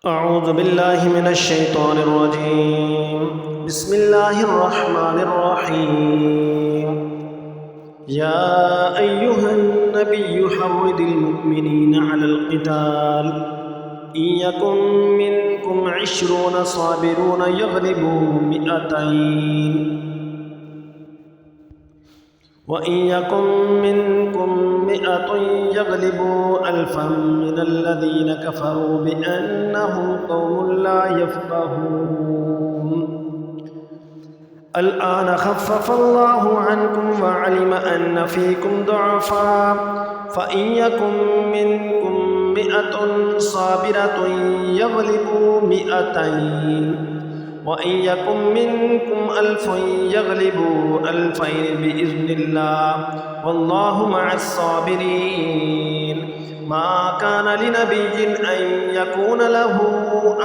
أعوذ بالله من الشيطان الرجيم. بسم الله الرحمن الرحيم. يا أيها النبي حرض المؤمنين على القتال إن يكن منكم 20 صابرون يغلبوا 200 وإن يكن منكم 100 يغلبوا 1000 من الذين كفروا بأنهم قوم لا يفقهون. الآن خفف الله عنكم وعلم أن فيكم ضعفا فإن يكن منكم 100 صابرة يغلبوا 200 وإن يكن منكم 1000 يغلبوا 2000 بإذن الله والله مع الصابرين. ما كان لنبي أن يكون له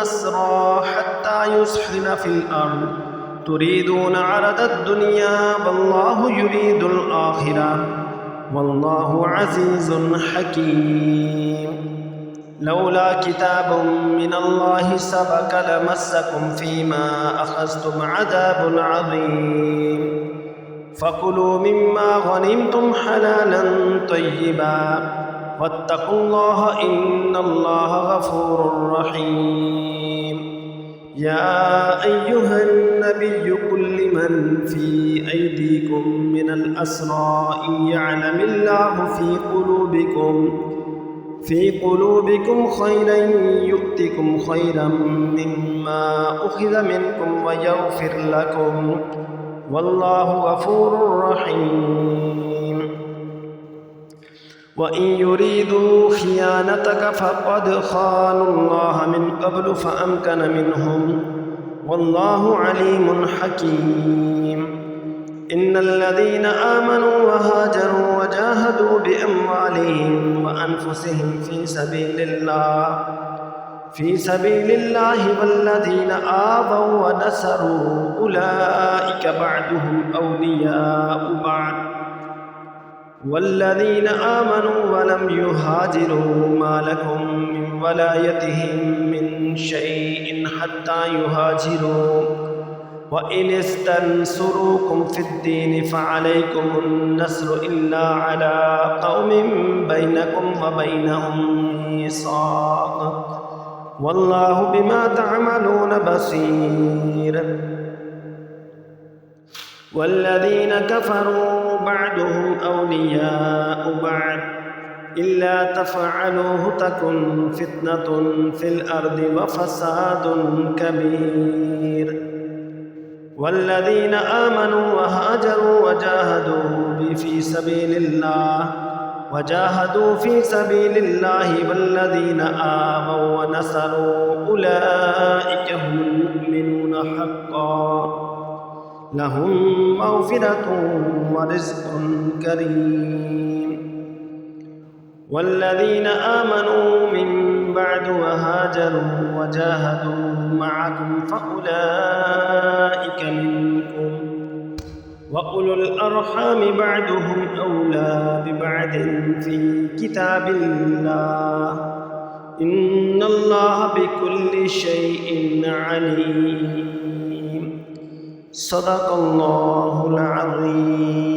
أسرى حتى يسخن في الأرض تريدون عرض الدنيا والله يريد الآخرة والله عزيز حكيم. لولا كتاب من الله سبق لمسكم فيما أخذتم عذاب عظيم فكلوا مما غنمتم حلالا طيبا واتقوا الله إن الله غفور رحيم. يا أيها النبي قل لمن في أيديكم من الأسرى إن يعلم الله في قلوبكم خيرا يؤتكم خيرا مما أخذ منكم ويغفر لكم والله غفور رحيم. وإن يريدوا خيانتك فقد خانوا الله من قبل فأمكن منهم والله عليم حكيم. إن الذين آمنوا وهاجروا وجاهدوا بأموالهم وأنفسهم في سبيل الله والذين آووا ونصروا أولئك بعضهم أولياء بعض والذين آمنوا ولم يهاجروا ما لكم من ولايتهم من شيء حتى يهاجروا وإن استنصروكم في الدين فعليكم النصر إلا على قوم بينكم وبينهم ميثاق والله بما تعملون بصير. والذين كفروا بعضهم أولياء بعض إلا تفعلوه تكن فتنة في الأرض وفساد كبير. والذين آمنوا وهاجروا وجاهدوا في سبيل الله والذين آووا ونصروا أولئك هم المؤمنون حقا لهم مغفرة ورزق كريم. والذين آمنوا من بعد وهاجروا وجاهدوا معكم فأولئك منكم وأولو الأرحام بعضهم أولى ببعض في كتاب الله إن الله بكل شيء عليم. صدق الله العظيم.